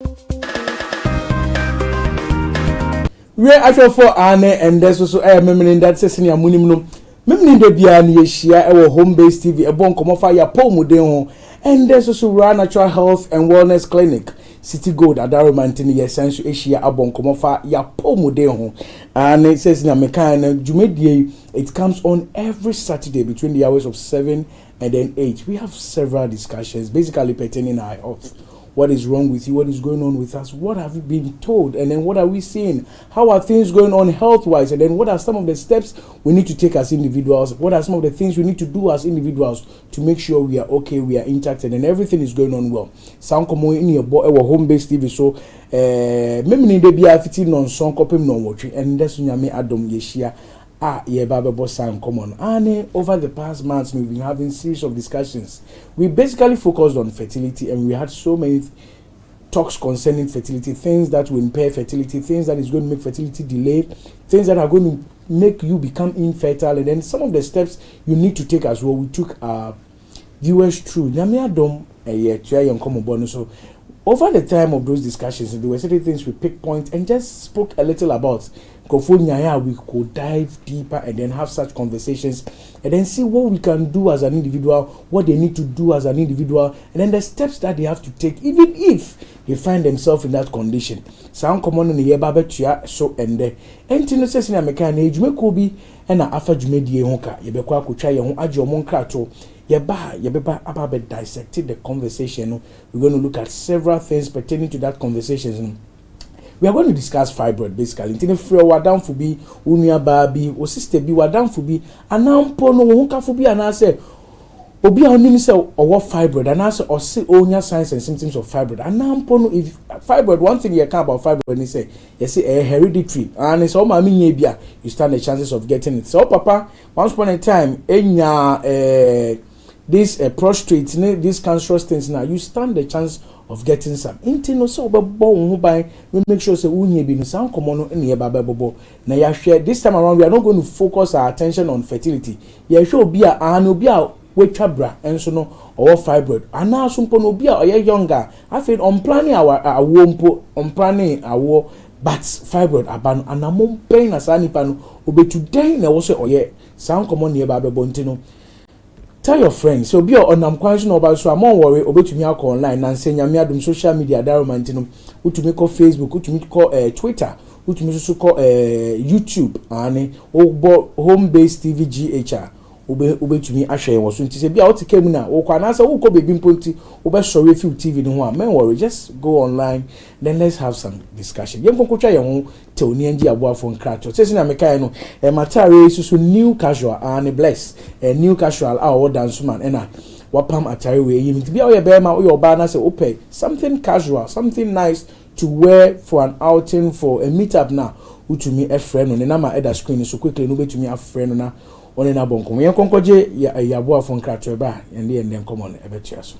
We actually for Anne and there's also a memory that says in your minimum. Memni de bia ni yeshia ewo home based TV e bon komo fa ya pomuden ho and there's also Rural Natural Health and Wellness Clinic City Gold Adaromantini yesenso ehia abon komo fa ya pomuden ho and it says na mekan na jumedie. It comes on every Saturday between the hours of 7 and then 8. We have several discussions basically pertaining our health. What is wrong with you? What is going on with us? What have you been told? And then what are we seeing? How are things going on health-wise? And then what are some of the steps we need to take as individuals? What are some of the things we need to do as individuals to make sure we are okay, we are intact, and then everything is going on well? Sound come in your home-based TV. So, me de bia fiti non son kopem non watching, and that's nyame Adam Yeshia. Baba boss and common. And over the past months, we've been having series of discussions. We basically focused on fertility, and we had so many talks concerning fertility, things that will impair fertility, things that is going to make fertility delay, things that are going to make you become infertile, and then some of the steps you need to take as well. We took our viewers through. So over the time of those discussions, there were certain things we picked points and just spoke a little about. We could dive deeper and then have such conversations and then see what we can do as an individual, what they need to do as an individual, and then the steps that they have to take, even if they find themselves in that condition. Sound common in the year so and there. And to say in a mechanic, you may be and after Jumedi Honka, you be quite could try your own ajo monkrato. Yeba about dissecting the conversation. We're going to look at several things pertaining to that conversation. We are going to discuss fibroid basically. Intine free wadam fubi, unia babi, o sister bi wadam fubi, anampo no wonka fubi anase obi a onim se owo fibroid anase o se onya signs and symptoms of fibroid. Anampo no if fibroid, one thing you can about fibroid is say you see a hereditary and it's all mami nye bia you stand the chances of getting it. So papa, once upon a time enya this prostrate, these cancerous things now, you stand the chance of getting some. Intino so we make sure say unye be no sound common in baba bobo. Now ya share this time around we are not going to focus our attention on fertility. Ya show be a wechabra and so no or fibroid. And now some no be a younger. I feel on planning our wompo on planning our but fibroid aban and among pain as any pan obe today na also oye sound common near baba bontino. Tell your friends. So be on question about so I'm on worry obetumi akọ online and say nyame adum social media Adaromantino utumi call Facebook, utumi call Twitter, utumi so call YouTube and home based TV GHR obetumi ahwe wo so nti say be out kemu na wo kwa na say wo ko baby mponti obe sori few TV no ho men worry just go online then let's have some discussion. Yem konkotwa ye ho te oni anji aboafo nkrato say na mekai no matare so new casual and bless new casual our dance man na wapam atare we yim nti be o ye be ma o ye oba na say opay something casual, something nice to wear for an outing, for a meetup na utumi a friend on na ma eda screen so quickly no betumi a friend na on na bonko yen konkoje ya aboafo nkrato ba and then come on e betia so.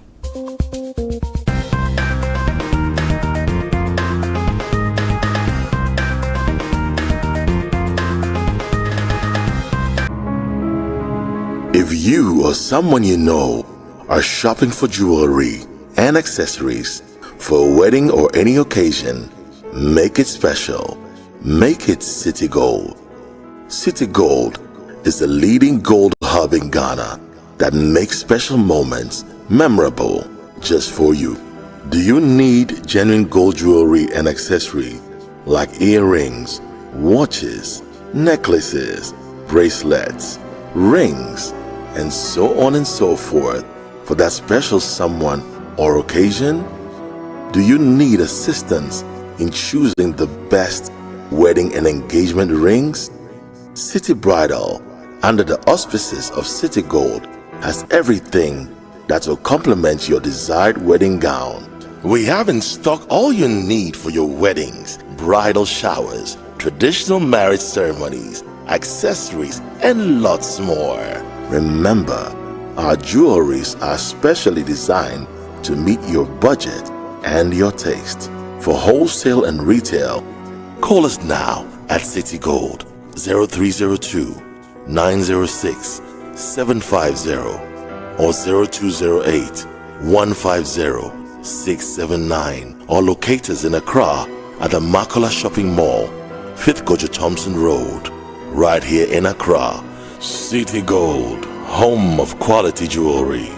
If you or someone you know are shopping for jewelry and accessories for a wedding or any occasion, make it special. Make it City Gold. City Gold is the leading gold hub in Ghana that makes special moments memorable just for you. Do you need genuine gold jewelry and accessory like earrings, watches, necklaces, bracelets, rings, and so on and so forth for that special someone or occasion? Do you need assistance in choosing the best wedding and engagement rings? City Bridal, under the auspices of City Gold, has everything that will complement your desired wedding gown. We have in stock all you need for your weddings, bridal showers, traditional marriage ceremonies, accessories, and lots more. Remember, our jewelries are specially designed to meet your budget and your taste. For wholesale and retail, call us now at City Gold 0302 906 750 or 0208 150 679 or locate us in Accra at the Makola Shopping Mall, 5th Gojo Thompson Road, right here in Accra. City Gold, home of quality jewelry.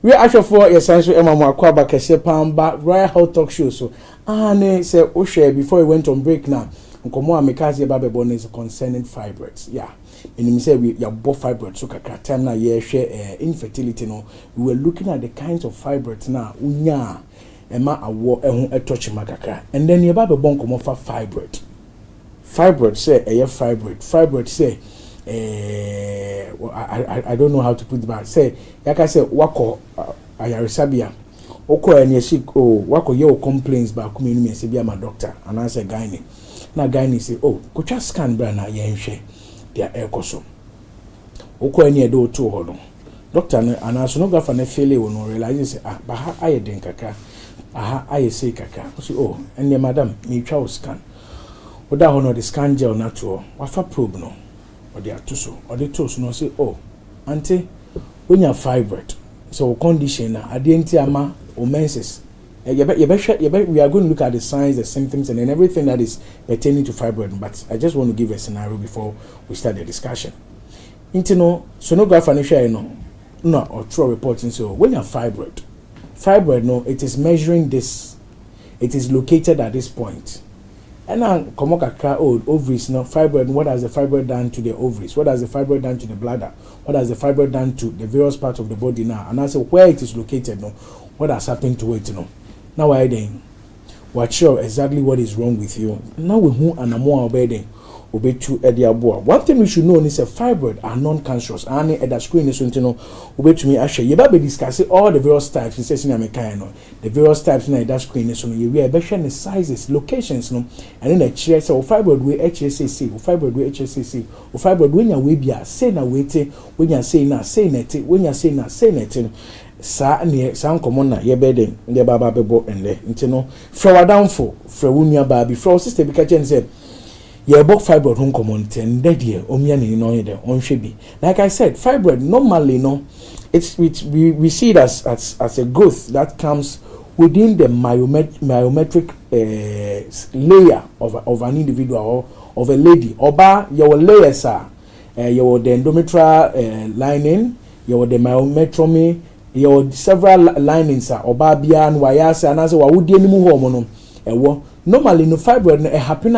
We actually for essential Emma Makwaba Kese Pamba Royal Health Talk Show. So, ne say Oshe before we went on break now. Nkomo amekazi babe born is concerning fibroids. Yeah. And say we ya both fibroids so kaka time na ye share infertility no. We were looking at the kinds of fibroids now. Unya ema awo ehun etouch makaka. And then ye babe born komo fa fibroid. Fibroid say fibroid. Fibroid say I don't know how to put it back. Say, like I said, wako ayarisabia. Oko eni sick. Oh, wako ye complaints ba kumi ni say be my doctor. And I say gynae. Na gynae say, oh, kucha scan bra na ye nhwe dia ekoso. Oko eni edo to hono. Doctor na ana sonographer na fail we no realize say ah ba ha aye den kaka. Aha aye say kaka. Say oh, eni madam, me twa scan. Oda hono the scan gel na to. Wafa probe no. Or they are too so, or they toast no say, oh, auntie, when you're fibroid, so condition adienti ama or menses. We are going to look at the signs, the symptoms, and then everything that is pertaining to fibroid. But I just want to give a scenario before we start the discussion. Intino sonographer no or true reporting. So when you're fibroid no, it is measuring this. It is located at this point. And now, komokaka ovaries, no fibroid. What has the fibroid done to the ovaries? What has the fibroid done to the bladder? What has the fibroid done to the various parts of the body now? And I say where it is located, no, what has happened to it, no. Now I then, what sure exactly what is wrong with you. Now we who and more obeying. One thing we should know is that fibroid are non-cancerous. And at the screen is to know obey to me actually. You be discussing all the various types. It says in America, the various types in that screen is you will be the sizes, locations, no, and then the chair say fibroid we HSCC, fibroid we HSCC, fibroid when you will be say na waiting, when you say na say net, when you say na say net. Sa ne san common na ye beden the baba bebo ende nti no fra down for fra wunia ba bi fra sister bi ka chen say ye bok fibroid hon common ten de omia ne no de onhwe bi. Like I said, fibroid normally no we see it as a growth that comes within the myometric layer of an individual or of a lady. Oba your layers are your the endometrial lining, your the myometromy, your several linings are oba bia and wayasa and as wa wudi animu hormone ewo. Normally no fibroid no happen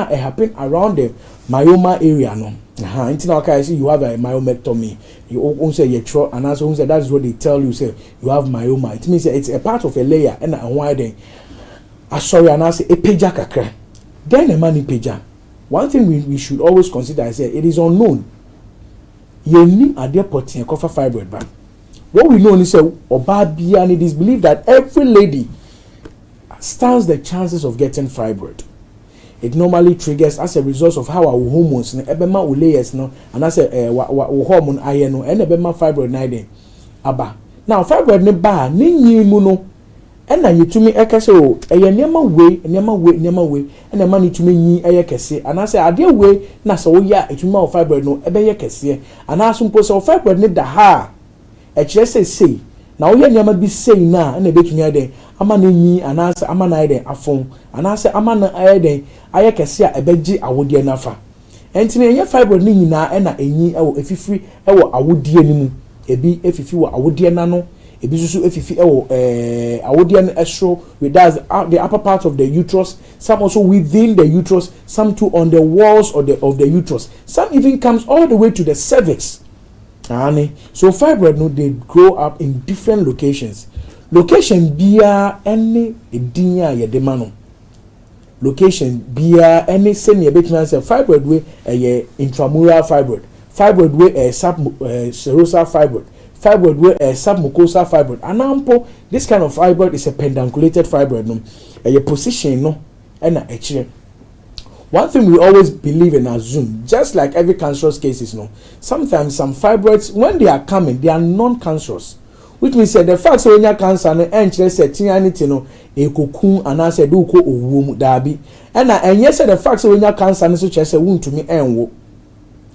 around the myoma area no. Until now okay, see you have a myomectomy. You won't say you tro and as say that's what they tell you say you have myoma. It means it's a part of a layer and why then sorry and I say a peja kakra. Then a money peja. One thing we should always consider is that it is unknown. You need a dear potting a cover fibroid back. What we know is Obabia, and it is believed that every lady stands the chances of getting fibroid. It normally triggers as a result of how our hormones ebema ulayers no and as a hormone iron no and ebema fibroid nine aba. Now fibroid ne ba ne nyimu no and na yitumi ekase o eye niam we and e ma ne tumi nyi eye kese and as ade we na so ya etumi o fibroid no ebe ye kese and as mpo so fibroid ne da ha say na oye nyama bi say na na betumi ade ama na nyi anase ama na ade afon anase ama na ade aye kese a ebeji awodie nafa enti na enye fibroid ni nyina na enyi ewo efifiri ewo awodie ni mu ebi efifi wo awodie na no ebi susu efifi ewo awodie no esro with that the upper part of the uterus, some also within the uterus, some too on the walls of the uterus, some even comes all the way to the cervix. So fibroid no they grow up in different locations. Location bia any edinya ye demano. Location bia any senior betman say fibroid we intramural fibroid. Fibroid we serosal fibroid. fibroid where a submucosal fibroid. Anampo, this kind of fibroid is a pedunculated fibroid. No, a position no, and actually. One thing we always believe and assume, just like every cancerous cases, no, sometimes some fibroids, when they are coming, they are non-cancerous. Which means that the fact that when you have cancer, and say tianity no, a cocoon and I said do ko womb dabi, and yes, the fact that when you have cancer, and so just a wound to me and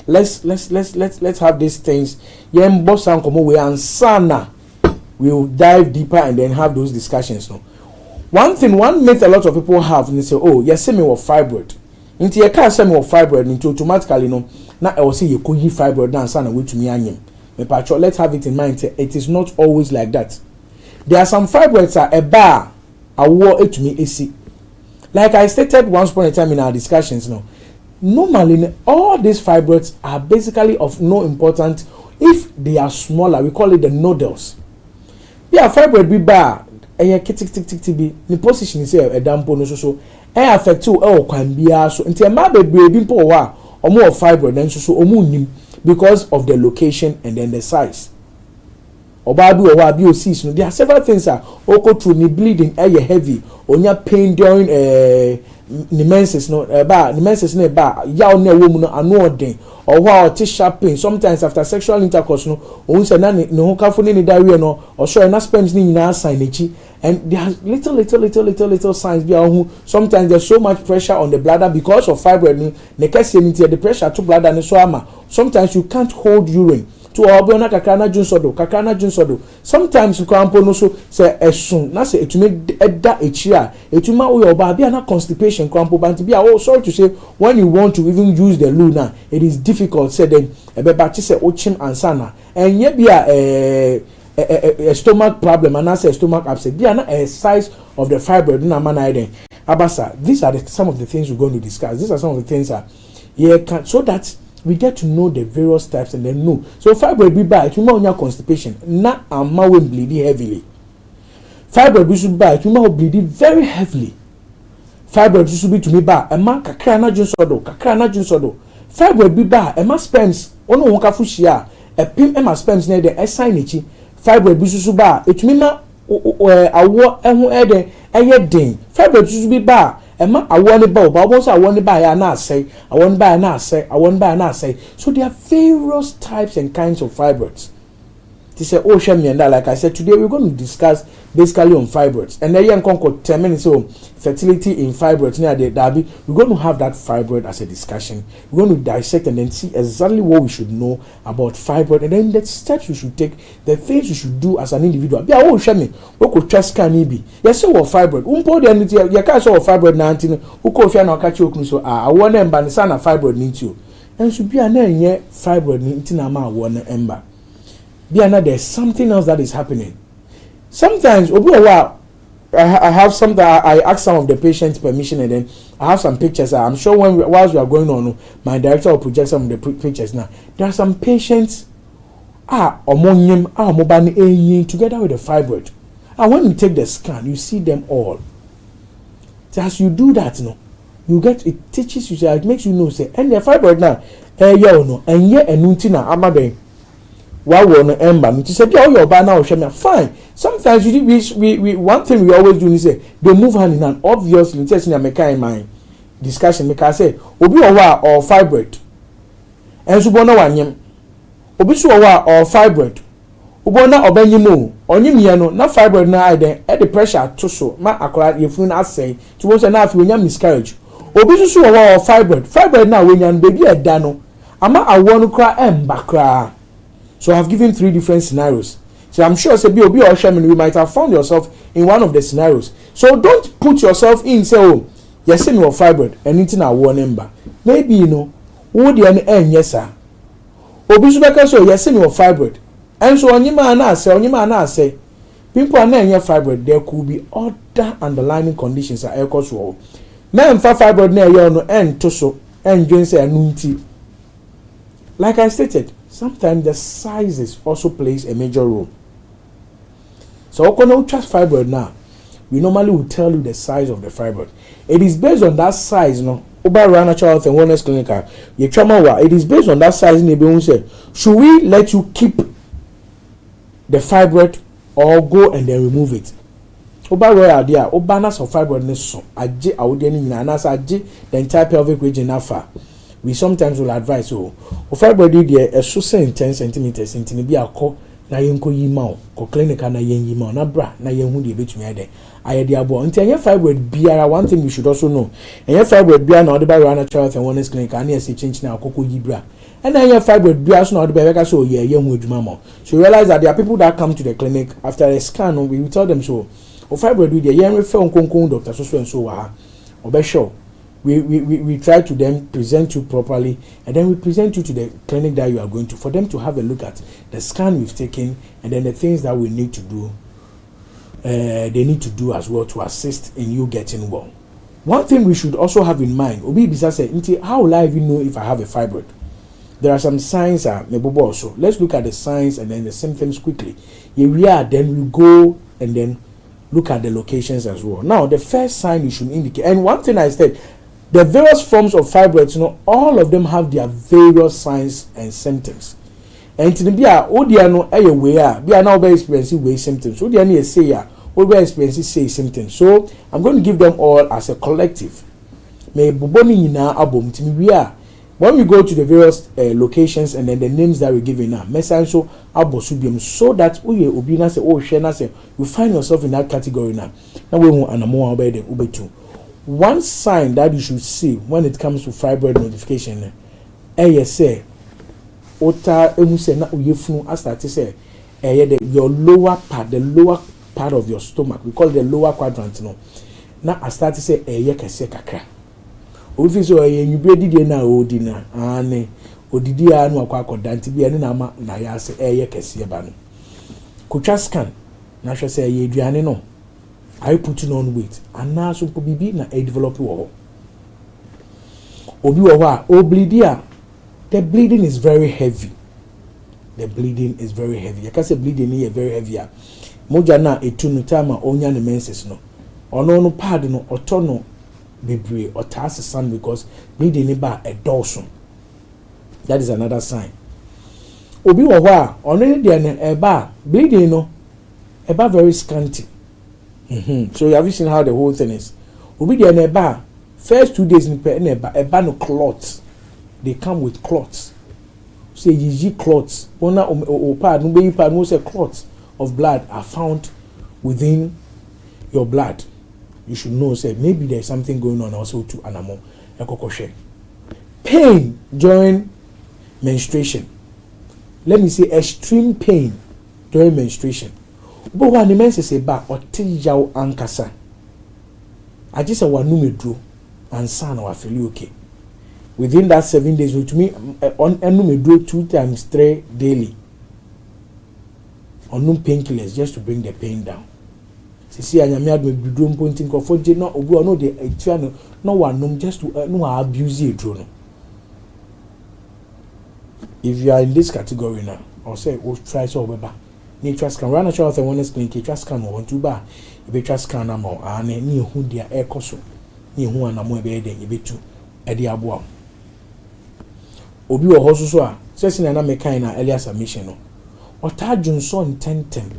let's have these things. Yem boss and come away and sana. We'll dive deeper and then have those discussions. No, one myth a lot of people have, and they say, oh, yes, me with fibroid. Into your cancer me with fibroid, into automatically no, now I will say you could hear fibroid now, sana way to me anyim. Let's have it in mind. It is not always like that. There are some fibroids are a bar, a war to me AC. Like I stated once upon a time in our discussions, no. Normally, all these fibroids are basically of no importance if they are smaller. We call it the nodules. Yeah, fibroid be bar. Tick be. The position is a dampo no so. Affect you. Can be so. Until my baby be poor or more fibroid than so omunim. Because of the location and then the size. Obabi or wabi sees no. There are several things that oko through me bleeding heavy or your pain during menses no menses no yaw na woman no ano den or what sharp pain sometimes after sexual intercourse no o say na no ho kafo ni diarrhea no or so na sperms ni nyina sign echi and there are little signs be who sometimes there's so much pressure on the bladder because of fibroid ni the case ni the pressure to bladder ni so ama sometimes you can't hold urine to obiona kakana junsodo sometimes you can no so say esun na say etumi eda echira etuma o your ba bia na constipation crampo banti bia oh sorry to say when you want to even use the loo now it is difficult say then ebeba ti say ochim ansana enye bia a stomach problem and say stomach upset bia na a size of the fibroid na man then abasa these are some of the things we're going to discuss. These are some of the things that so that we get to know the various types and then know. So fibroid be bad, it will not constipation. Na ama when bleeding heavily. Fibroid be should bad, it will not bleeding very heavily. Fibroid should be to me bad. Ema kakra na junsodo. Fibroid be bad. Ema sperms. Ono wonka fushia. Pim ema sperms na de assign echi. Fibroid be should bad. It me ma awo ehun eden eyedin. Fibroid should be bad. Emma I want it both, but once I want to buy an assay, I want to buy an assay. So there are various types and kinds of fibroids. They say, oh, Shemi and that, like I said, today we're going to discuss basically on fibroids. And then you can 10 minutes on fertility in fibroids near the Derby. We're going to have that fibroid as a discussion. We're going to dissect and then see exactly what we should know about fibroid and then the steps we should take, the things we should do as an individual. Yeah, oh, Shemi, what could trust can be? Yes, so what fibroid? Umpo the you can't show fibroid 19. Who could find out catch you so I want them by the son of fibroid need you. And should be a name fibroid need ama one ember. There's something else that is happening. Sometimes, I have some that I ask some of the patients permission, and then I have some pictures. I'm sure whilst we are going on, my director will project some of the pictures now. There are some patients together with the fibroid. And when you take the scan, you see them all. So as you do that, it teaches you, it makes you know, say, and the fibroid now, and yet a nutina, amabe. Why won't ember? Me to say, oh, your banner or shame. Fine. Sometimes we one thing we always do is say they move hand in hand. Obviously, just in a mind discussion, make I say, obi or fibroid. And so bona wanyem. Obi so or fibroid. Ubona obenyimu. Onyimiano na fibroid na ide. The pressure to so ma akora yefun asay. To want na afi wonya miscarriage. Obi so or fibroid. Fibroid na wenyan baby eda no. Ama awonu kra ember kra. So I've given 3 different scenarios. So I'm sure or Sherman, you might have found yourself in one of the scenarios. So don't put yourself in, say, oh, yes, you are fibroid, and anything I want number. Maybe would the end, yes, sir. Obisubeka, so yes, you are fibroid. And so on your man, say, people are not fibroid, there could be other underlying conditions that echoes well. Men for fibroid near your end to so, and Jane say, nunti. Like I stated, sometimes the sizes also plays a major role. So when we trust fibroid now, we normally will tell you the size of the fibroid. It is based on that size, Over Natural Health and Wellness Clinic, it is based on that size. Say, should we let you keep the fibroid or go and then remove it. Oba where are there? Oba na so fibroid ne so. Aje awode ni nyina na sa aje the entire pelvic region afa. We sometimes will advise so. O fibroid dey e so 10 centimeters intini bi akọ na yenko yi ma o. Ko clinic na yen yi ma o na bra na yen hu dey betumi ade. Aye dey abo. Nti anya fibroid biara, one thing we should also know. Anya fibroid biara na odeba Rural Natural Health and Wellness Clinic ani ese change na akoko yi bra. And then your fibroid biara so na odeba beka so yeah hu adwuma mo. So you realize that there are people that come to the clinic after a scan, we will tell them so. O fibroid with the yen refer on doctor so and so wa. Obe show. We try to then present you properly, and then we present you to the clinic that you are going to for them to have a look at the scan we've taken, and then the things that we need to do. They need to do as well to assist in you getting well. One thing we should also have in mind, Obi Bisa said, how will I even know if I have a fibroid? There are some signs also. Let's look at the signs and then the symptoms quickly. Here we are, then we go and then look at the locations as well. Now, the first sign you should indicate, and one thing I said, the various forms of fibroids, all of them have their various signs and symptoms. And to be a odiano way, be now very experiencing way symptoms. Odiani say ya, we experiencing say symptoms. So I'm going to give them all as a collective. May buboni na album to me we are. When we go to the various locations and then the names that we're giving now, mesanso abosubium, so that we obina say shena say you find yourself in that category now. Now we want anamo about the ubetu. One sign that you should see when it comes to fibroid notification, say, ota emuse na uyefunu as that say, your lower part, the lower part of your stomach, we call it the lower quadrant, Now I start to say, kese kakra. Ofi so you be di na odina, ane, odidi anu akwa akodanti bi ene na ma na ya se kese ba no. Kutwa scan, na hwe say aduane no. I putting on weight and now so bibi na a develop wo obi wo a o bleed the bleeding is very heavy. The bleeding is very heavy. You can say bleeding is very heavy. Moja na etunu time onya ne menses no ono no pad no otono bebre otase san because bleeding ba a dawson. That is another sign. Obi wo a ono de ne eba bleeding no eba very scanty. So you have seen how the whole thing is. Obi the neba first 2 days in neba no clots. They come with clots. Say GG clots. Ona pad no be pad no say clots of blood are found within your blood. You should know say maybe there's something going on also to anamo ekokoshe. Pain during menstruation. Let me say extreme pain during menstruation. But when the men say ba otijaw ankasa, I just say wanu medro and san or feel okay. Within that 7 days, which me on enu medro 2 times 3 daily. On no painkillers just to bring the pain down. See anyame ad medro pointing for je no obi ono de etua no wanum just to no abuse it no. If you are in this category now, or say we try so beba. Nature scan, Rural Natural Health and Wellness Clinic, nature scan or to bar, you be scan amount, and any who dear air coso, ni who and a more bed, you be two, a dear boy. Obi or Hosuswa, says in another kind of earlier submission, or Tajunson tentem.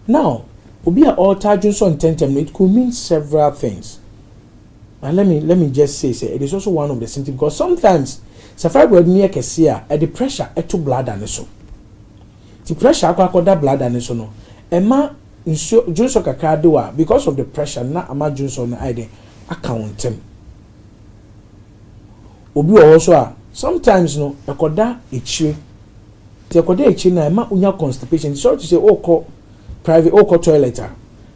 Now, Obi or Tajunson tentem, it could mean several things. And let me just say, it is also one of the symptoms because sometimes, Safari near Cassia, at the pressure, at two blood and so. The pressure akwakoda blood and so no ema nso junso kakra do a because of the pressure na ama junso no ide account him obi also a sometimes no ekoda echi ti ekoda echi na ema unya constipation sorry to say oko private oko toilet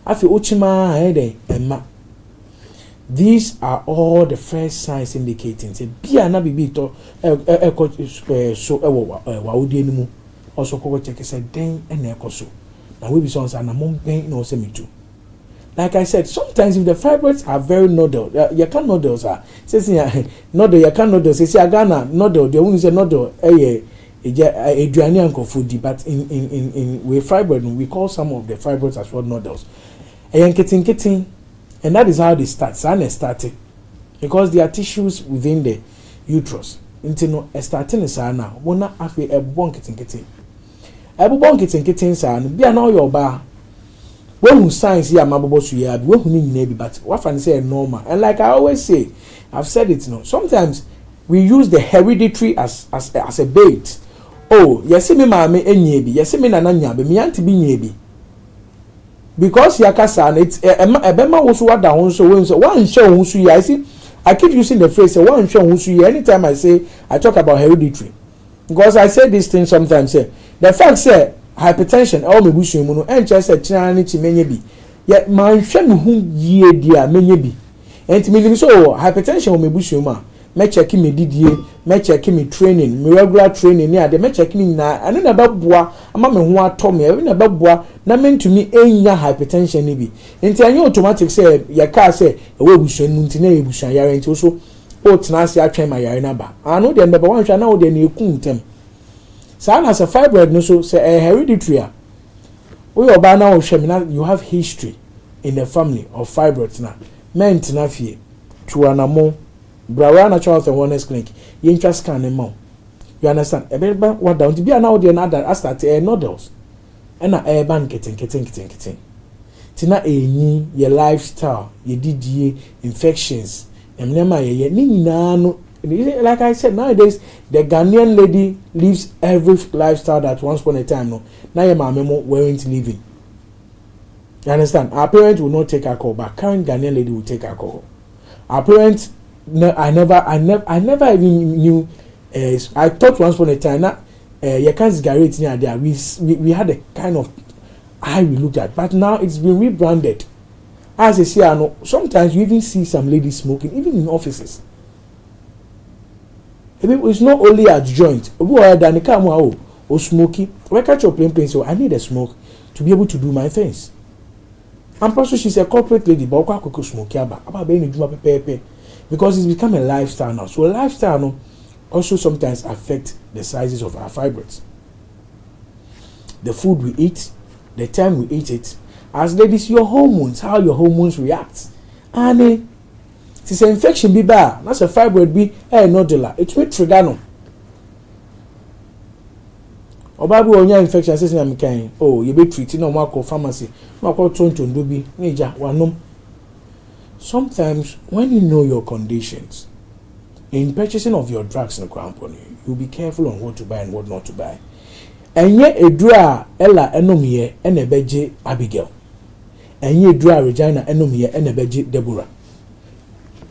afi ochima ide ema. These are all the first signs indicating say bia na bibi to so wa odi enimu also check said then and ekoso. Now we be sons and among pain no say me too. Like I said, sometimes if the fibroids are very nodal, you can't nodals are says nodal, you can't nodals say Ghana nodal, the woman say nodal Adrianian food, but in with fibroid we call some of the fibroids as well nodals. Kitting, and that is how they start. Starting because there are tissues within the uterus. Into no starting is now. Wanna have a bon kitting. Everyone kitten san, be an all your bar. When who signs here, my boss, you have one who need but what I say normal. And like I always say, I've said it no. Sometimes we use the hereditary as a bait. Oh, yes, me mammy and yebi, yes, me nanya, be me auntie be yebi. Because Yakasan, it's a bema was what down so when so one show who see. I see, I keep using the phrase one show who see anytime I say I talk about hereditary. Because I say this thing sometimes say the fact say hypertension all me bush you and just a channel to many be. Yet my shame who ye dear many be. And to me so hypertension will me bush you ma. Me checking me DDA, me checking me training, me regular training near the me checking me na and then about bois, ama me who are told me, even about bois, na meant to me enya hypertension nibi. Into any automatic say, ya car say, a way we should nuntine bushan yare into so, oh, tenacity I train my yarnaba. I know the number one shall now then you couldn't. So as a fibroid no so say a hereditary. We are by now you have history in the family of fibroids now. Men tenafie, to an among. Brawa Natural and Wellness Clinic, you interest scan them more. You understand? A baby what down to be an audio another as that noodles. And a air ban getting. Tina a your lifestyle, your DDA, infections, and nema ye nino. Like I said, nowadays the Ghanaian lady lives every lifestyle that once upon a time no. Now your mama weren't living. You understand? Our parents will not take alcohol, but current Ghanaian lady will take alcohol. Our parents no, I never even knew. I thought once upon a time that you can't cigarette near there. We had a kind of eye we looked at, but now it's been rebranded. As I say, I know sometimes you even see some ladies smoking, even in offices. It's not only at joint. Or smoking. When I catch your plane, so I need a smoke to be able to do my things. And also, she's a corporate lady, but I could smoke about being a because it's become a lifestyle now. So a lifestyle now also sometimes affect the sizes of our fibroids. The food we eat, the time we eat it. As ladies, your hormones, how your hormones react. And it's an infection be bad. That's a fibroid be nodular. It will trigger no. Obabu onya infection says na mkan. Oh, you be treating no mark pharmacy. No call tonto ndobi. Nija wanom. Sometimes, when you know your conditions, in purchasing of your drugs in the company, you'll be careful on what to buy and what not to buy. And yet, a draw Ella Enomie and a beje Abigail. And ye draw Regina Enomie and a beje Deborah.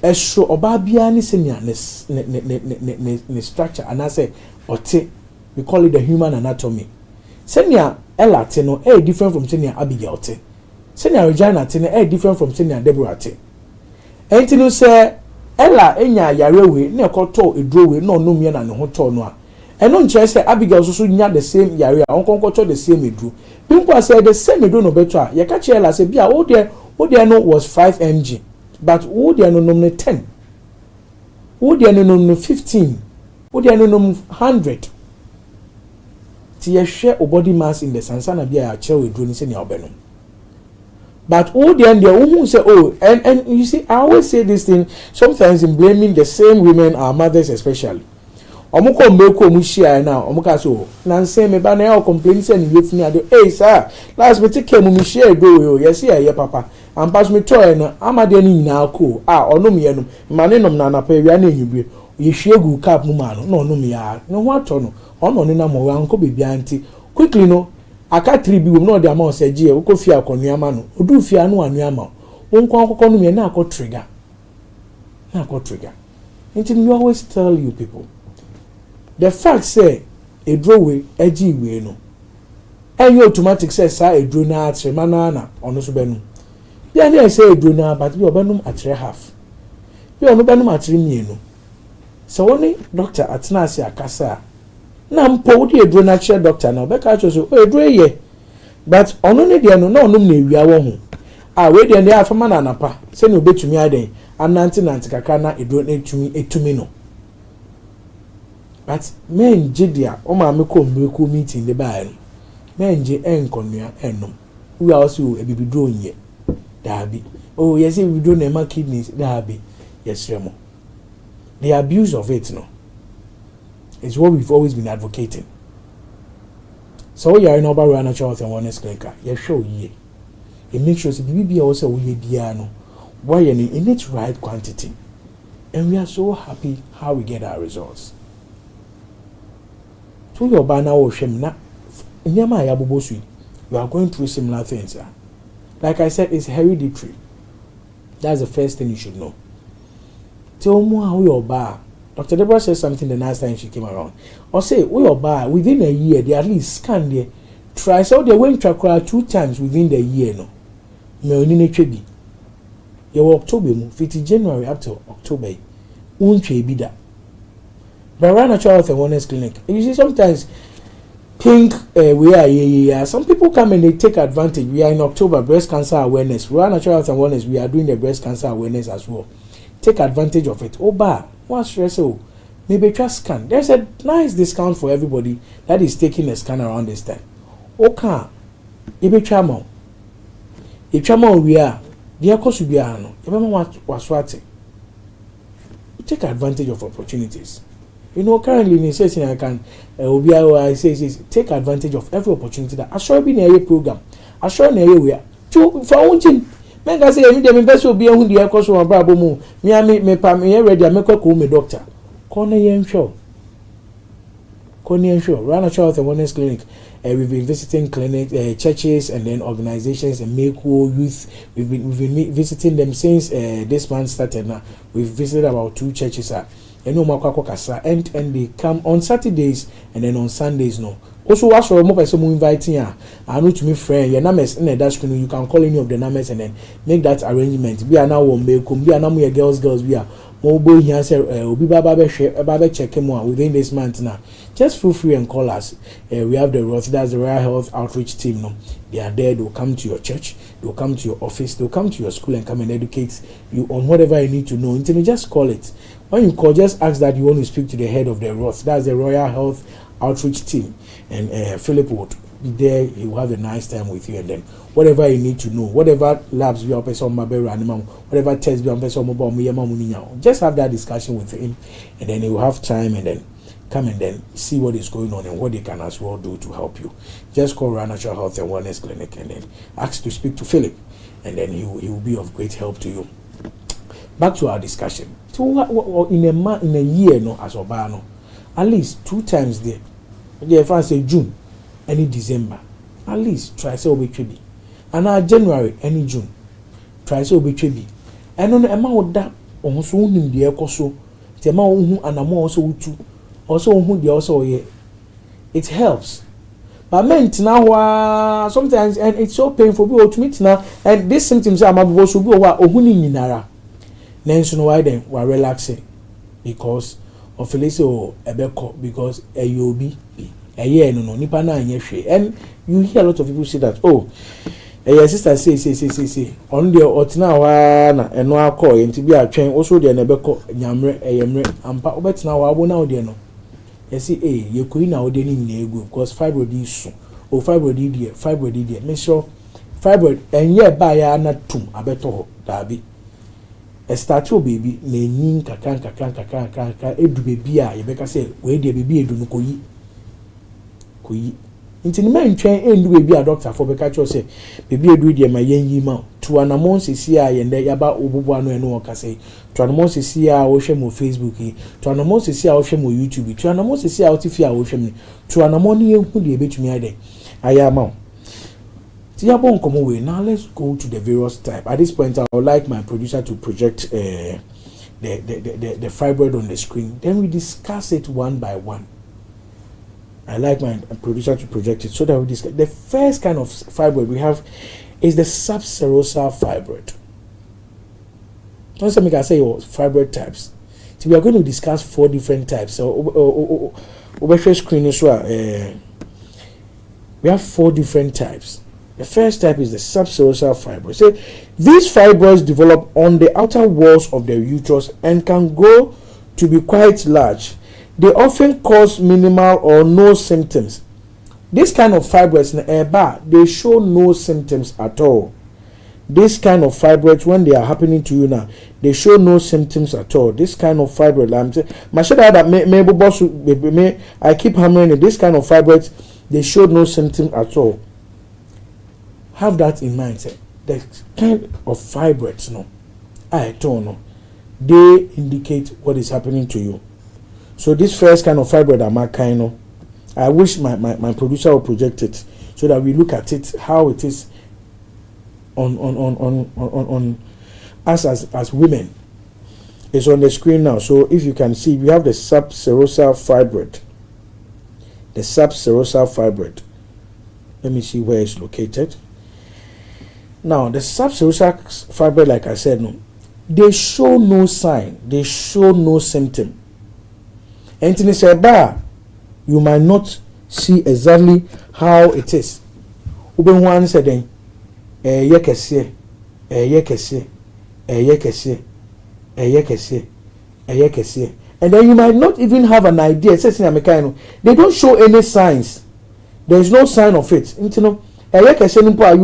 As so Obabiani senior ne structure, and I say, Ote, we call it the human anatomy. Senior Ella Teno, different from senior Abigail Te. Senior Regina Teno, different from senior Deborah Te. Enti no say Ella enya yarewe na ekoto edrowe na onum ye na ne hoto no a eno nkyere say Abigail so nya the same yare a onkonkoto the same edru people say the same edru no beto a ye ka che Ella say bia wo de no was 5 mg but wo de no nom 10 wo de no nom 15 wo de no nom 100 ti ye hwe o body mass in the sansana bia ya che edru ni say nya obenom. But all the end, who say, oh, and you see, I always say this thing sometimes in blaming the same women, our mothers especially. Omuko mbeko mushia now, omuka so. Nanse me ba na complain say ni yefuni ade. Hey sir, last me take mu share do yo. Yes here papa. And pass me toy na amade ni nyina ko. Onom ye no. Mane nom na na pa wi na enyubie. Ye hwegu cap mu ma no. Na onom ya. No ho ato no. Ono ne na mo wa nko bebia nti. Quickly no. Aka 3 bi wo no de amount say gie wo ko fia konuama no odu fia no anuama wo nko akoko no me na akọ trigger until you always tell you people the fact say a drawway agi we no any automatic say sa a draw na atre manana ono so benu bia na say a draw na but bi obenum atre half bi ono benum atre mienu so woni doctor atena ase akasa na mpo wo de edro na che doctor na be ka cho so edro ye but ono ne de no na onum na ewia wo ho we de ne afama na napa se ne obetumi aden ananti kakra na edro na etumi no but men jidia o ma me ko mbeku meeting de ba no men je enkonua enom we also ebibidro nye dabi oh yes ebibidro na ma kidneys dabi yes remo the abuse of it no is what we've always been advocating. So you are in over natural health and wellness clinic. You show ye. It makes sure be also we biano. Why in its right quantity. And we are so happy how we get our results. To your banner or shemna, Nyama Yabubosu, you are going through similar things. Like I said, it's hereditary. That's the first thing you should know. Tell me how your bar. Dr. Deborah said something the last time she came around. Or say, we your bar within a year, they at least scan there. Try so they went to cry 2 times within the year. No, me only trebi. Your October, 50 January up to October, be that. But right natural health and wellness clinic, you see sometimes think we are some people come and they take advantage. We are in October, breast cancer awareness. Right natural health and wellness, we are doing the breast cancer awareness as well. Take advantage of it. Oh, what's stress? Oh, maybe just scan. There's a nice discount for everybody that is taking a scan around this time. Okay, maybe chamo. If chamo we are, the course will be no. Remember what's what? Take advantage of opportunities. You know, currently in I can I say take advantage of every opportunity that I sure be in a program. I sure in a we are. For one thing. Menga say me dem best obi ehun de ekoso wa brabo mu me pam me ready amekwa ko me doctor ko na yen show run a child wellness clinic. We've been visiting churches and then organizations and Meko youth. We've been visiting them since this month started. Now we've visited about 2 churches and they come on Saturdays and then on Sundays. No. Also, what's for more person inviting ya? I know to me friend, your numbers in the dash you can call any of the numbers and then make that arrangement. We are now on Meko, we are now your girls, we are mobile here say obi baba check him out within this month now. Just feel free and call us. We have the Roth, that's the Royal Health Outreach team. No, they are there. They'll come to your church, they'll come to your office, they'll come to your school and come and educate you on whatever you need to know. Until you just call it. When you call, just ask that you want to speak to the head of the Roth. That's the Royal Health Outreach team, and Philip would be there. He will have a nice time with you, and then whatever you need to know, whatever labs we are person whatever tests we are person just have that discussion with him, and then he will have time and then come and then see what is going on and what they can as well do to help you. Just call Run Natural Health and Wellness Clinic and then ask to speak to Philip, and then he will be of great help to you. Back to our discussion. So in a year, no, as Obano, at least 2 times there. If I say June, any December, at least try to be tribi. And now January, any June, try to be tribi. And on the amount that almost in the ecoso, the amount who and I'm also too, also who they also here. It helps. But meant now sometimes and it's so painful to meet now, and these symptoms are my should be over ohuni nara. Then why then we're relaxing because of Felicio Ebeko because AUB a year no nipa na anye and you hear a lot of people say that your sister say on the otina wa na eno akọ enti bi atwen also de na Ebeko nyamre eyemre ampa obetina wa abo na ode no you see ye koi na ode ni nyina egu because fibroid is so fibroid there make sure fibroid enye ba ya na tum abeto ho dabi a statue baby na nyin kakran edu baby a yebeka say we de baby edu no koyi nti ni man twen endu baby a doctor for beka cho say baby edu de ma yen ma to anamon sisi a yende yaba obubu anu eno o ka say to anamon sisi a wo hwe mo Facebook to anamon sisi a wo hwe mo YouTube to anamon sisi a wo tifi a wo hwe me to anamon ni enhu de betumi ade ayama. Now let's go to the various type. At this point, I would like my producer to project the fibroid on the screen. Then we discuss it one by one. I like my producer to project it so that we discuss. The first kind of fibroid we have is the subserosal fibroid. Don't say me can say fibroid types. So we are going to discuss 4 different types. So over screen as well. We have 4 different types. The first type is the subserosal fibroid. So these fibroids develop on the outer walls of the uterus and can grow to be quite large. They often cause minimal or no symptoms. This kind of fibroids, they show no symptoms at all. This kind of fibroids, when they are happening to you now, they show no symptoms at all. This kind of fibroid, I keep hammering it. This kind of fibroids, they showed no symptom at all. Have that in mind. Say, the kind of fibroids, no, I don't know, they indicate what is happening to you. So this first kind of fibroid, I wish my producer would project it so that we look at it, how it is on us as women. It's on the screen now. So if you can see, we have the subserosal fibroid. The subserosal fibroid. Let me see where it's located. Now, the subserosal fibroid, like I said, no, they show no sign. They show no symptom. And in a you might not see exactly how it is. Uben one said, yekese, yekese, yekese, yekese. And then you might not even have an idea. They don't show any signs. There is no sign of it. You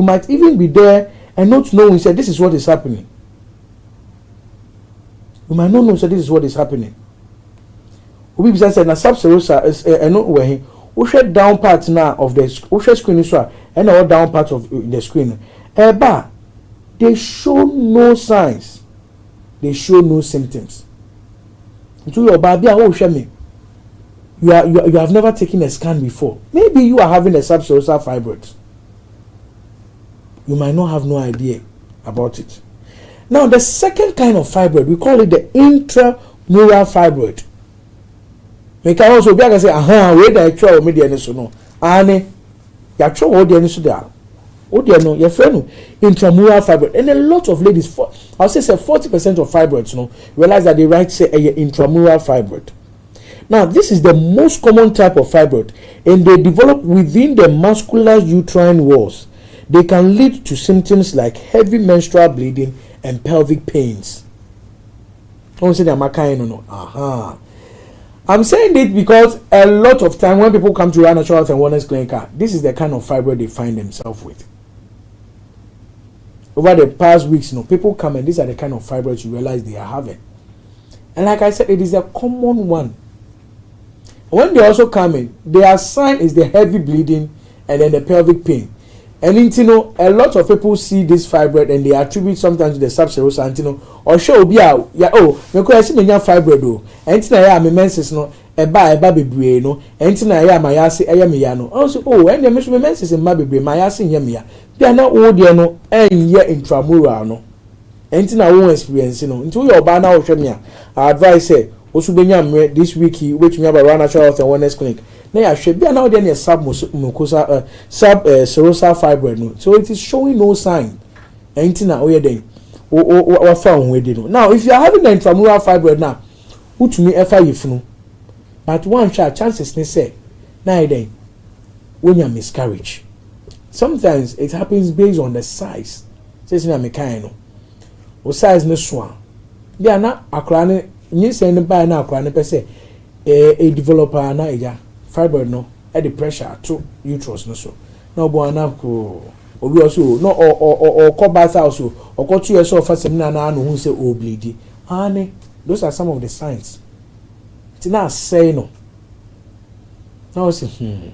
might even be there and not know. Say, this is what is happening. You might not know. Say, this is what is happening. We said, na subserosa is where we shut down part now of the screen and all down part of the screen. But they show no signs. They show no symptoms. Into your baby, you have never taken a scan before. Maybe you are having a subserosal fibroid. You might not have no idea about it. Now, the second kind of fibroid, we call it the intramural fibroid. Make I also be able to say, where the actual media so no. Ane, ya actual audience there. No, your friend, intramural fibroid. And a lot of ladies, I'll say 40% of fibroids, no, realize that they write say intramural fibroid. Now, this is the most common type of fibroid, and they develop within the muscular uterine walls. They can lead to symptoms like heavy menstrual bleeding and pelvic pains. I'm saying it because a lot of time when people come to Royal Natural Health and Wellness Clinic, this is the kind of fibroid they find themselves with. Over the past weeks, people come and these are the kind of fibroids you realize they are having. And like I said, it is a common one. When they also come in, their sign is the heavy bleeding and then the pelvic pain. And a lot of people see this fibroid and they attribute sometimes to the subserosal or show be out because I see many fibroid and menses no eba bebre no and my yasi no also and the menses in my bebre my yasi yamia they are not old no and year intramural no and won't experience into your banner or I advise say also this week which me about Royal Natural Health and Wellness Clinic. Now should be now then a subserosal fibroid no. So it is showing no sign. Entina then or found with it. Now if you are having an intramural fibroid now, who to me if but one chances they say now then when you miscarriage. Sometimes it happens based on the size. Says na mekano. O size no swan. They are not akrane you send by now akrane per se a developer na eja fibroid no at the pressure to uterus no so no bo anako obi also no or call bath also or call 2 years of first na no who say o bleed ane those are some of the signs it's not say no now say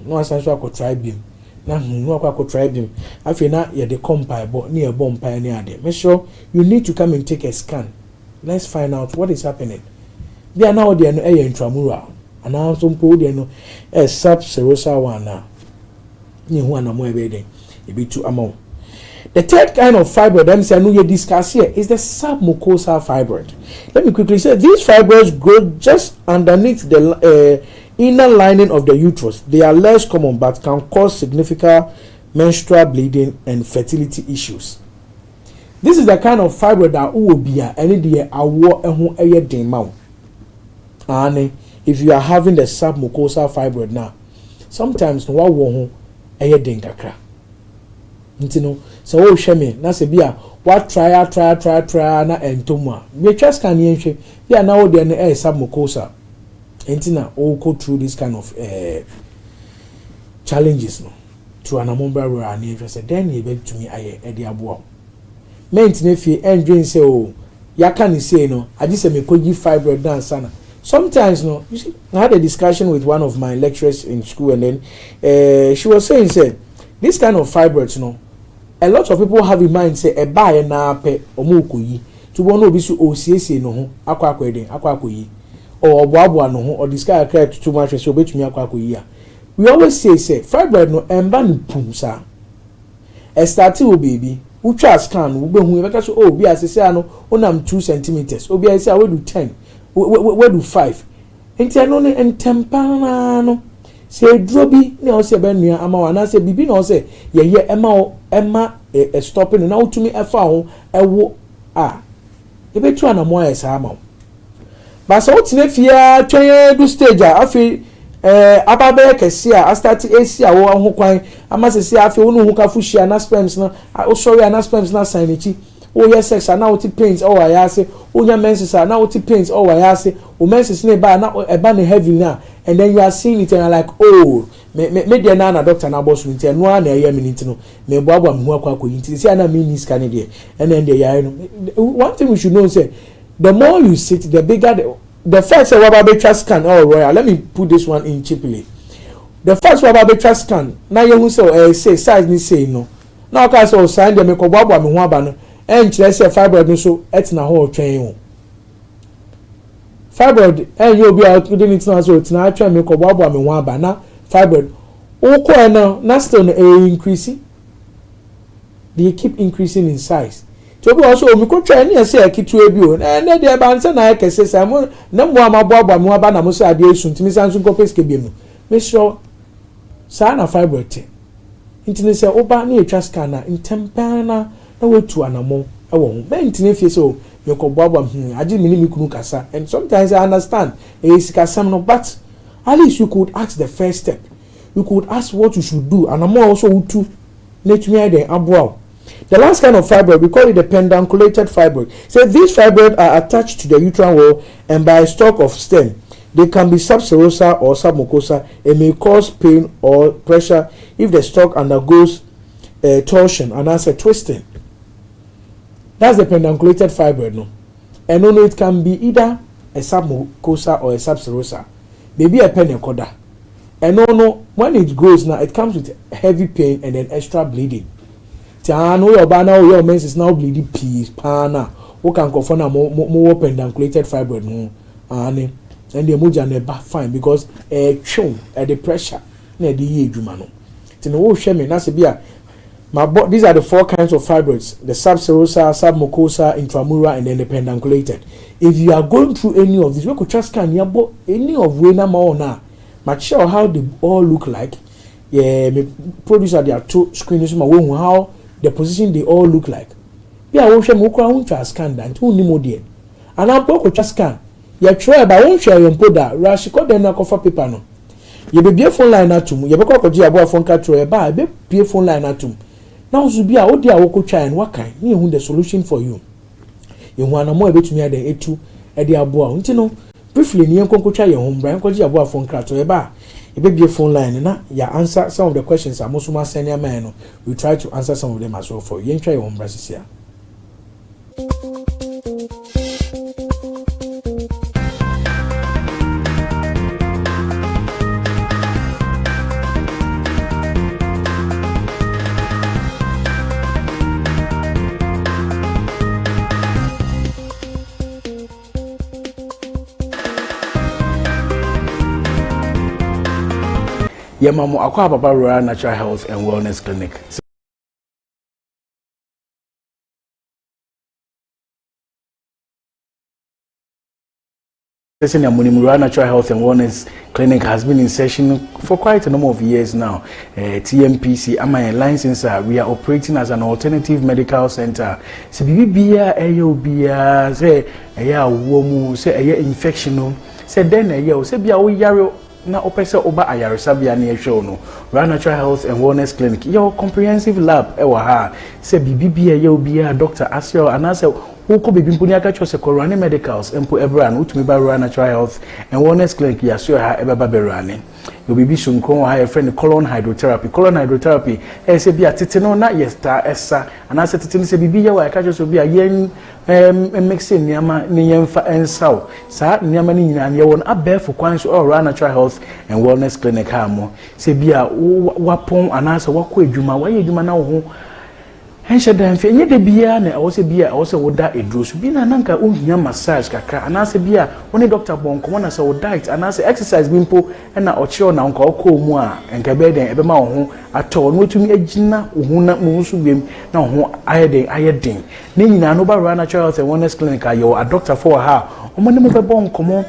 no asan so akọ try beam na no akọ try beam afi na ye de compile bo na ye bomb pie na ade make sure you need to come and take a scan. Let's find out what is happening. They are now there no intramural and now some people there no subserosal one now. You want to more better. It be too amount. The third kind of fibroid them say no you discuss here is the submucosal fibroid. Let me quickly say these fibroids grow just underneath the inner lining of the uterus. They are less common but can cause significant menstrual bleeding and fertility issues. This is the kind of fibroid that will be any day and if you are having the submucosal fibroid now, sometimes no one kakra. So shame na se bia what try na entoma. We just can yen yeah now there no submucosal. Entina all go through this kind of challenges no. To an amomba ro an interest then you be to me aye e de aboa. Ment ne fie endwen say o ya ka ni say no agi se me kogi fibroid dan sana sometimes no, you see, I had a discussion with one of my lecturers in school, and then she was saying, say, this kind of fibroids, no, a lot of people have in mind, say, a buy na pe omukuyi to one of bisu OCC no akwa akwakoyi or boabua no or this guy create too much so bet me akwakoyi. We always say fibroid no emba ni pum sa. E start o baby, who scan, we be hu e so oh bi asese ano onam 2 centimeters. Obi I say we do 10. We do 5. Enti ano ne entempa no. Say drobi ne o se be nua ama wa na say bibi na o say ye emma stopping na utumi efa ho ewo ebetu anamo ayesa ama. Ba so utine fia twen do stage afi ababe kese a start AC a wo ho kwan amasese afi wo no hu ka fuhia na sperms na o sorry na sperms na sign echi o yes sex na wo ti pains o ayase o nya menses na wo ti pains o ayase o menses na ba na eba ne heavy na and then you are seeing it and you're like oh me dey na doctor na boss me no na eye minute no me boabo me hu akwa yinti see na me ni scan dey and then dey yare no. One thing we should know say the more you sit the bigger the first wababetra scan oh royal. Let me put this one in cheaply. The first wababetra scan na you say size ni say no na ka say o sign dey me ko boabo me hu aba no en kire say fibroid no so etina ho twen ho fibroid you be out within it now so it's now try me ko boabo me hu aba na fibroid o ko na still increasing. They keep increasing in size. To be also me ko try na say akitu ebi o na dey ba nse na kese say mo na mo ama boabo me hu aba na mo say ade esu ntimi san so ko peske bi mu me sure sa na fibroid te ntini say oba na etwa scan na ntempa na wetu anamo ewo ho be ntini fie so me ko boabo agi me ni me kunu kasa. And sometimes I understand sikasam no, but at least you could ask the first step. You could ask what you should do and I'm also utu netumi den aboa. The last kind of fibroid, we call it the pedunculated fibroid. So these fibroids are attached to the uterine wall and by a stalk of stem. They can be subserosal or submucosal. It may cause pain or pressure if the stalk undergoes torsion and as a twisting. That's the pedunculated fibroid, no. And no, it can be either a submucosal or a subserosal. Maybe a pennecoda. And no, when it grows now, it comes with heavy pain and then extra bleeding. Tiano your banner or your mens is now bleeding peas, pana, who can confirm a more pedunculated fibroid, no, and the moja never fine because a chum at the pressure near the year, Jumano. Tino Shemi, Nasibia. These are the 4 kinds of fibroids: the subserosal, submucosal, intramural, and then the pedunculated. If you are going through any of these, we could just scan any of Wena Maona. But sure how they all look like. Yeah, me producer there are 2 screens how the position they all look like. Yeah, we shall move around to scan that 2 nimodie. And I'm going to scan. You try by one share and put that. Rush got them na cover paper no. You be phone line atum. You be call a phone control a bar. Be phone line atum. Now to be a odia woko try and what kind. You the solution for you. You want a more bit to me at the A2 at the aboa. You briefly, you can try your home brand because you have phone card to a bar. It may be a phone line, and you answer some of the questions. I'm also senior man. We try to answer some of them as well for you. You try your home brand here. Yamamu Akwa Baba Rural Natural Health and Wellness Clinic. The Rural Natural Health and Wellness Clinic has been in session for quite a number of years now. TMPC, am I a license? We are operating as an alternative medical center. So, BBA, AOBA, say, a woman, say, a infection, say, then a year, say, be a yaro. Na opese oba ayaresabia na ehwe no Rural Natural Health and Wellness Clinic your comprehensive lab ewa ha se bibibia ye obi a doctor asio anase woko bibi mpuni aka chose Korane Medicals empo ebra no utumi ba Rural Natural Health and Wellness Clinic yaso ha ebeba berane yo bibi sunkron ha your friend colon hydrotherapy say bia tete no na yesta esa ana se tete no se bibi ya wa aka chose bia yen mixing niama ni yemfa ensaw sa niama ni nyina ye won abefo kwan so Rural Natural Health and Wellness Clinic ha mo se bia wapon ana se wakọ adwuma waye adwuma na wo ho hensha dan fe nye de bia na wo se bia wo se wo da edro so bi na nanka ohia massage kakra ana se bia woni doctor bonko na se wo diet ana se exercise bi mpo na o chiro na nka okọ mu a nka be den ebe ma wo ho ato no tumi agina wo ho na mu so biem na wo ho ayeden ne nyina no ba Rural Natural Health and Wellness Clinic ayo a doctor for ha o mo ne mo be bonko mo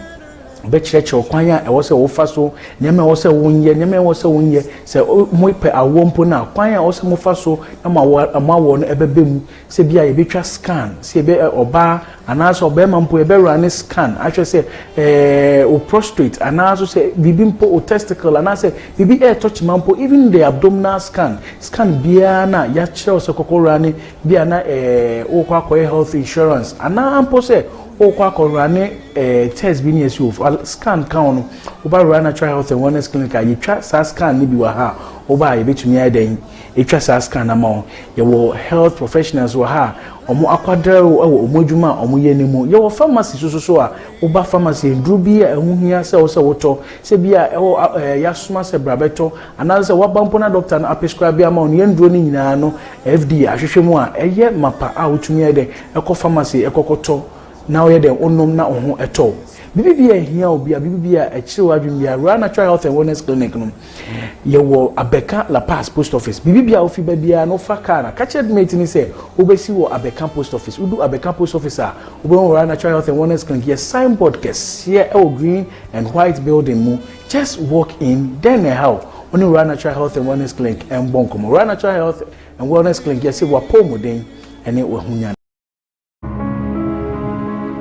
be cheche okwan ya e wo se wo fa so nyame wo se wonye nyame wo se wonye se mo pe awompo na kwan ya wo se mo fa so na ma wo no ebebem se bia ye betwa scan se be oba anaso oba mampo ye be run scan actually say o prostate anaso say bibi mpo o testicle anaso bibi touch mampo even the abdominal scan bia na ya kire se kokoro ani bia na o kwa health insurance anampo say o kwa korane test bi ni esi of scan count oba Rural Natural Health and Wellness Clinic yi twa sa scan ni bi wa ha oba ye betumi adan e twa sa scan na ma ye wo health professionals wa ha omo akwadaro ewo omodwuma omo ye nimu ye wo pharmacy so a oba pharmacy ndru bi a ehu hia se wo se woto se bia ewo yasoma se brabeto anase wabampo na doctor na prescribe ama on ye ndru ni nyina no FDA ahwehwemu a eye mapa a wotumi adan ekọ pharmacy ekokoto now ye dem onom na oho eto bibia hia obi a bibia echiwa adwumia Rural Natural Health and Wellness Clinic no ye wo Abeka La Paz Post Office bibia ofi ba bia no fa car na catched mate ni say obesi wo Abeka Post Office udu Abeka Post Office a obo Rural Natural Health and Wellness Clinic ye signboard kes here green and white building mu just walk in then how only Rural Natural Health and Wellness Clinic and bonkomo Rural Natural Health and Wellness Clinic ye say wa pomoden ene wo hunya.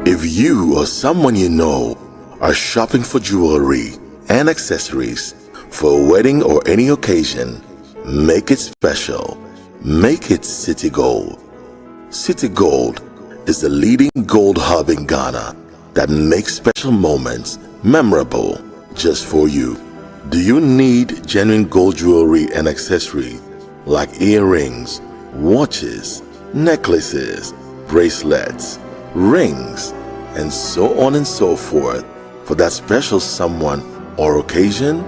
If you or someone you know are shopping for jewelry and accessories for a wedding or any occasion, make it special. Make it City Gold. City Gold is the leading gold hub in Ghana that makes special moments memorable just for you. Do you need genuine gold jewelry and accessories like earrings, watches, necklaces, bracelets, rings, and so on and so forth for that special someone or occasion?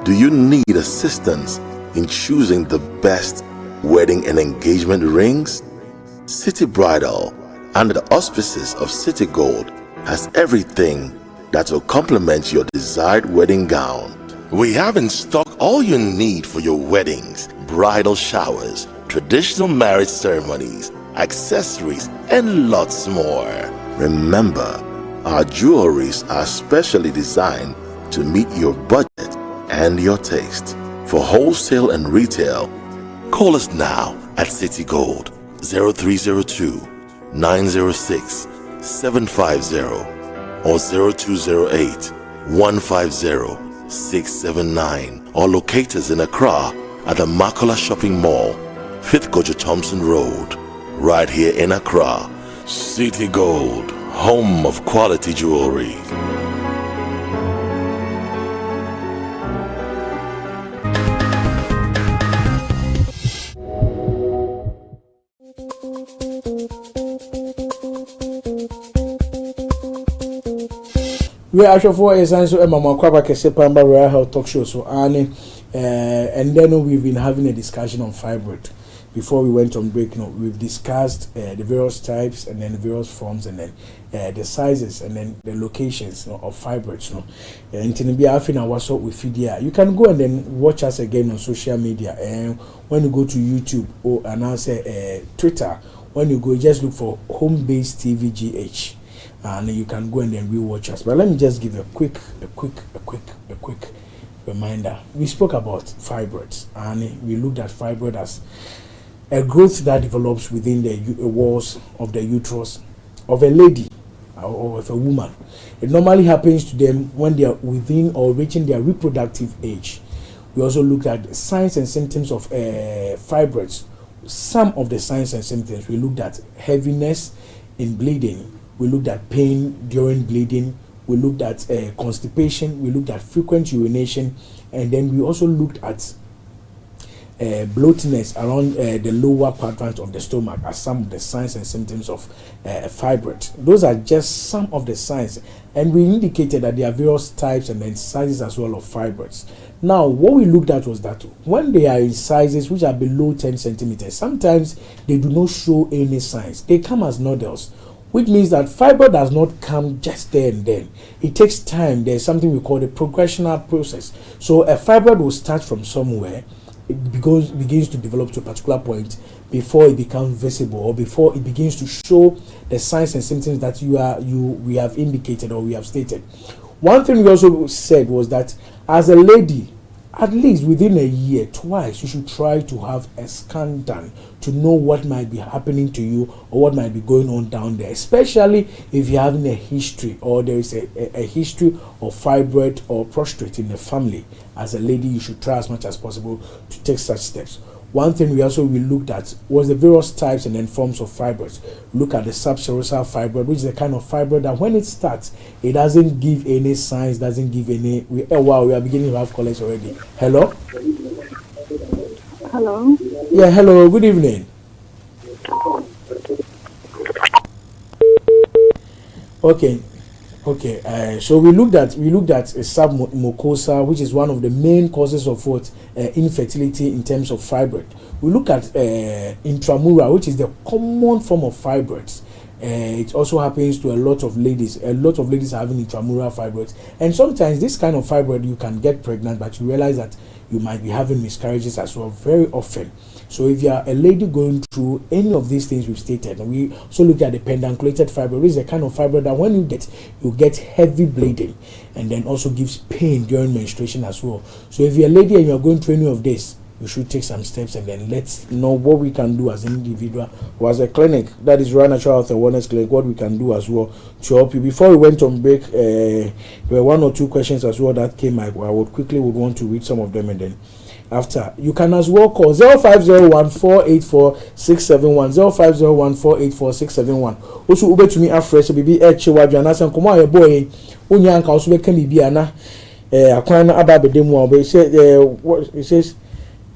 Do you need assistance in choosing the best wedding and engagement rings? City Bridal, under the auspices of City Gold, has everything that will complement your desired wedding gown. We have in stock all you need for your weddings, bridal showers, traditional marriage ceremonies, accessories, and lots more. Remember, our jewelries are specially designed to meet your budget and your taste. For wholesale and retail, call us now at City Gold 0302 906 750 or 0208 150 679, or locate us in Accra at the Makola Shopping Mall, 5th Kojo Thompson Road, right here in Accra. City Gold, home of quality jewelry. We are for a sense of Mama Kwaba Kesepamba Rural Health Talk Show. So, and then we've been having a discussion on fibroid. Before we went on break, we've discussed the various types and then the various forms and then the sizes and then the locations of fibroids. And to be after now, what's up with Fidia? You can go and then watch us again on social media. And when you go to YouTube or and I say Twitter, when you go, just look for Home Base TV GH, and you can go and then rewatch us. But let me just give a quick reminder. We spoke about fibroids, and we looked at fibroid as a growth that develops within the walls of the uterus of a lady or of a woman. It normally happens to them when they are within or reaching their reproductive age. We also looked at signs and symptoms of fibroids. Some of the signs and symptoms, we looked at heaviness in bleeding. We looked at pain during bleeding. We looked at constipation. We looked at frequent urination, and then we also looked at bloatiness around the lower quadrant of the stomach as some of the signs and symptoms of fibroid. Those are just some of the signs, and we indicated that there are various types and then sizes as well of fibroids. Now, what we looked at was that when they are in sizes which are below 10 centimeters, sometimes they do not show any signs. They come as nodules, which means that fibroid does not come just there and then. It takes time. There's something we call the progressional process. So a fibroid will start from somewhere. It begins to develop to a particular point before it becomes visible, or before it begins to show the signs and symptoms that we have indicated or we have stated. One thing we also said was that as a lady, at least within a year, twice, you should try to have a scan done to know what might be happening to you or what might be going on down there, especially if you're having a history or there is a history of fibroid or prostrate in the family. As a lady, you should try as much as possible to take such steps. One thing we looked at was the various types and then forms of fibroids. Look at the subserosal fibroid, which is a kind of fibroid that when it starts, it doesn't give any signs, doesn't give any. Wow, we are beginning to have callers already. Hello? Hello? Yeah, hello, good evening. Okay, so we looked at submucosa, which is one of the main causes of infertility in terms of fibroid. We look at intramural, which is the common form of fibroids. It also happens to a lot of ladies. A lot of ladies are having intramural fibroids, and sometimes this kind of fibroid you can get pregnant, but you realize that you might be having miscarriages as well very often. So if you are a lady going through any of these things we've stated, and we also look at the pedunculated fibroid, which is a kind of fibroid that when you get heavy bleeding, and then also gives pain during menstruation as well. So if you're a lady and you're going through any of this, you should take some steps, and then let's know what we can do as an individual or as a clinic that is Royal Natural Health Awareness Clinic, what we can do as well to help you. Before we went on break, there were one or two questions as well that came. I would want to read some of them, and then after, you can as well call 0501-484-671, 0501-484-671. Also, ube to me afresh, baby, Echewa, Janasan, come on, boy, Unyanka, also can be Biana, Aquana Ababedemo, but what it says,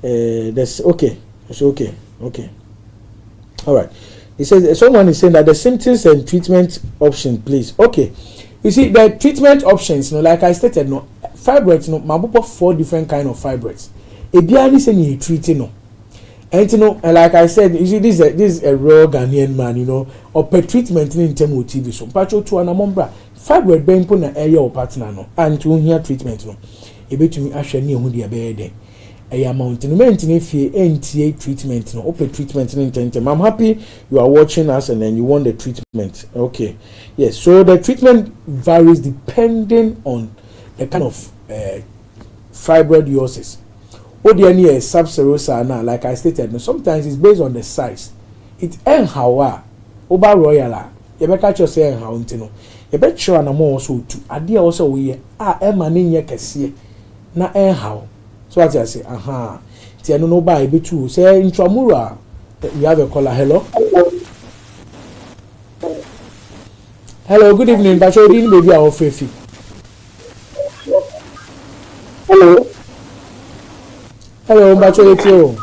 that's okay, it's okay. All right. It says someone is saying that the symptoms and treatment option, please. Okay. You see, the treatment options, like I stated, fibroids, mabupo 4 different kind of fibroids. Ebiani say you treat and like I said, you see, this is a real Ghanaian man, or per treatment in terms of TV. So, pacho to an amombra fibroid being put in area or partner and to hear treatment. A bit to me, actually, near who they are bed. A amount in if you NTA treatment, open treatment in intention. I'm happy you are watching us and then you want the treatment. Okay, yes. So the treatment varies depending on the kind of fibroid uses. Odiani is subserosa now, like I stated. Sometimes it's based on the size. It hawa oba royala. You better catch yourself how intino. You better show an more also to idea also we emani ye kesiye na how. So what I say, Tiano no buy be too. Say intramura. We have a caller. Hello. Hello, good evening. But you didn't baby our Fefi. Hello. Hello, but you too.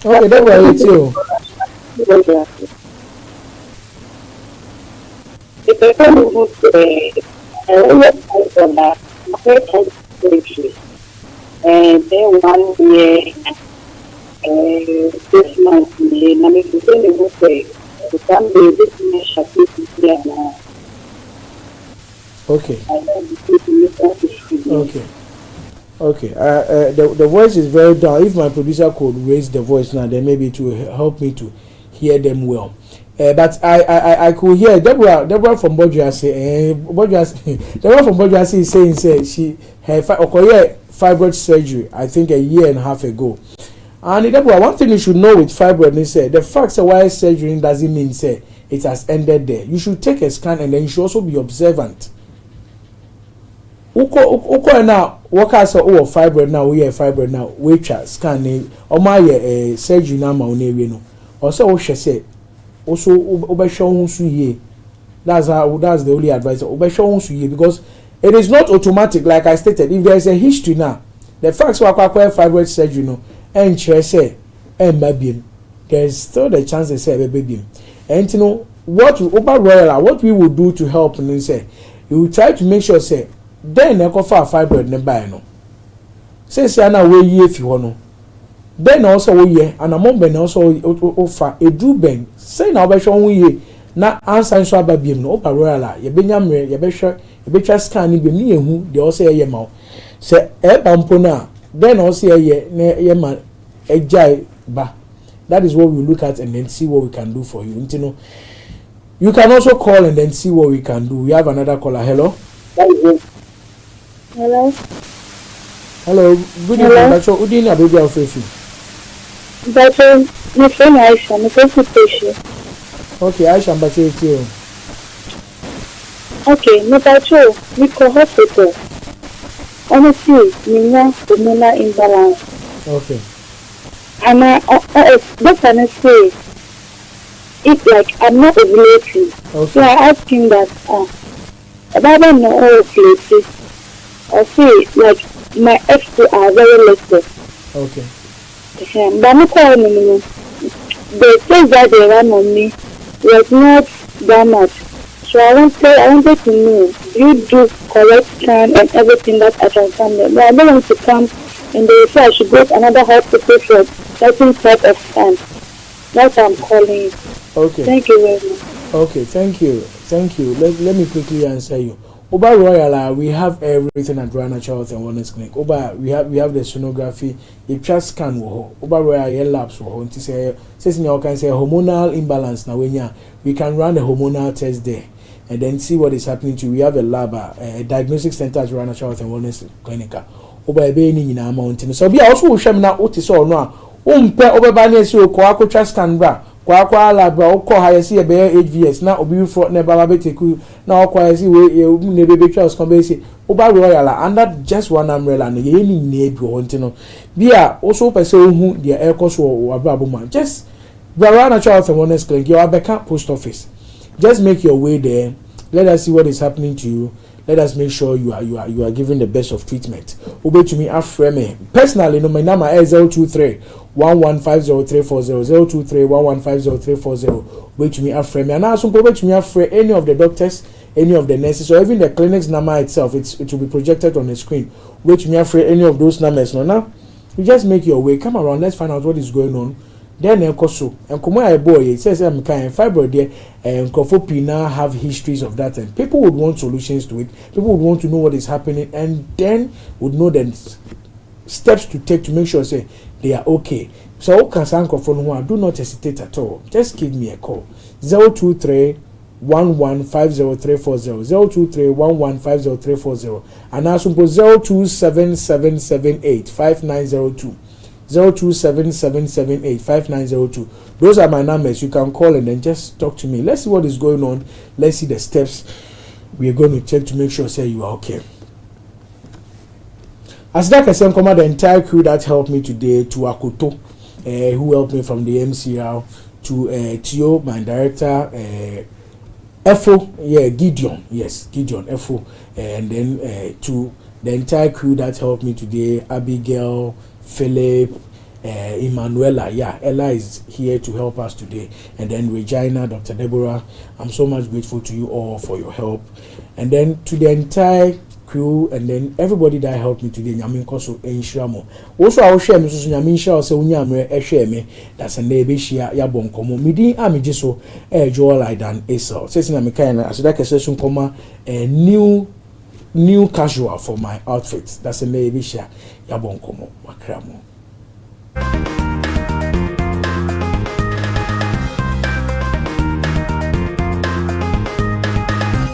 Okay, don't worry, too. If I come to and then 1 year, 6 months, I mean, to say, to come to this nation, okay. Okay. The voice is very down. If my producer could raise the voice now, then maybe it will help me to hear them well. But I could hear Deborah from Bojuase. Deborah from Bojuase is saying she had fibroid surgery, I think a year and a half ago. And Deborah, one thing you should know with fibroid is the fact that why surgery doesn't mean it has ended there. You should take a scan and then you should also be observant. Uko na What kind of fibroid now? We have fibroid now. We scan ne. Or my surgery now ma we no. Also, we say also obesho so ye. That's the only advice. Obesho so ye because it is not automatic like I stated. If there is a history now, the facts were fibroid surgery no, and say and baby, there is still the chance they say baby. And you know what we will do to help and say you will try to make sure say then they cover fibroid ne buy no. Say na we ye if you no. Then also we ye and among ben also offer a do ben say na obesho we ye na answer so ababiem no opa royal ye benyamre ye behwe ye betwa scan ni be ni ehu de also ye ma say e bampo na then also ye ye ma ejai ba. That is what we look at and then see what we can do for you. You know, you can also call and then see what we can do. We have another caller. Hello. Hello. Hello. Good evening. Bacho, udini abebi afefi. Bacho, my friend Aisha, my consultation. Okay, Aisha, bacho eti. Okay, my Bacho, we go hospital. Honestly, me na hormonal imbalance. Okay. And what can I say? It's like I'm not ovulating. Okay. So I asked him that, about no places. I say, like, my eggs are very little. Okay. But I'm calling me. The things that they ran on me was not that much. So I wanted to know, do you do correct scan and everything that I can come there? But I don't want to come and they say I should go to another hospital for certain type of scan. That's why I'm calling you. Okay. Thank you very much. Okay, thank you. Thank you. Let me quickly answer you. Oba Royal, we have everything at Royal Natural Health and Wellness Clinic. Oba, we have the sonography, the chest scan Oba Royal labs nti say you can say hormonal imbalance now when we can run a hormonal test there and then see what is happening to you. We have a lab, a diagnostic center at Royal Natural Health and Wellness Clinic. Oba ebe ni nyina mountain. So be also wo hwem na ote so no a umpe obeba na esi okwa akotwa scan bra kwa lab bra okọ ha yesi ebe HVS na obi for na baba beteku na okwa yesi we ne bebe twa scan be si oba royal under just one umbrella na ye ni na ebi ho ntino bia also pese ohu de ekoso wababo ma just Royal Natural Health and Wellness Clinic your Abeka post office. Just make your way there. Let us see what is happening to you. Let us make sure you are giving the best of treatment. Obey to me afreme. Personally, no my number is 023 1150340 023 1150340. Obey to me afreme. And also obey to me afre any of the doctors, any of the nurses, or even the clinic's number itself. It will be projected on the screen. Obey to me afre any of those numbers. No, now you just make your way. Come around. Let's find out what is going on. Then ekoso and come my boy it says I'm kind fibroid there and now have histories of that and people would want solutions to it. People would want to know what is happening and then would know the steps to take to make sure say they are okay. So do not hesitate at all. Just give me a call 023 1150340 023 1150340 and also 027778 5902 0277785902. Those are my numbers. You can call and then just talk to me. Let's see what is going on. Let's see the steps we are going to take to make sure say you are okay. As that I said, the entire crew that helped me today, to Akoto, who helped me from the MCR, to Tio, my director, Efo, Gideon, Efo, and then to the entire crew that helped me today, Abigail, Philip, Emanuela, Ella is here to help us today, and then Regina, Dr. Deborah. I'm so much grateful to you all for your help, and then to the entire crew, and then everybody that helped me today. Nyamin koso enshiramo. Also I will share me so nyamin share say unyamre ehwe me that's na ebe shia ya bonkomo. Midi amije so Joel Aidan Esau. Say na me kind as that question koma new casual for my outfit. That's a maybe share ya bonkomo wakramo.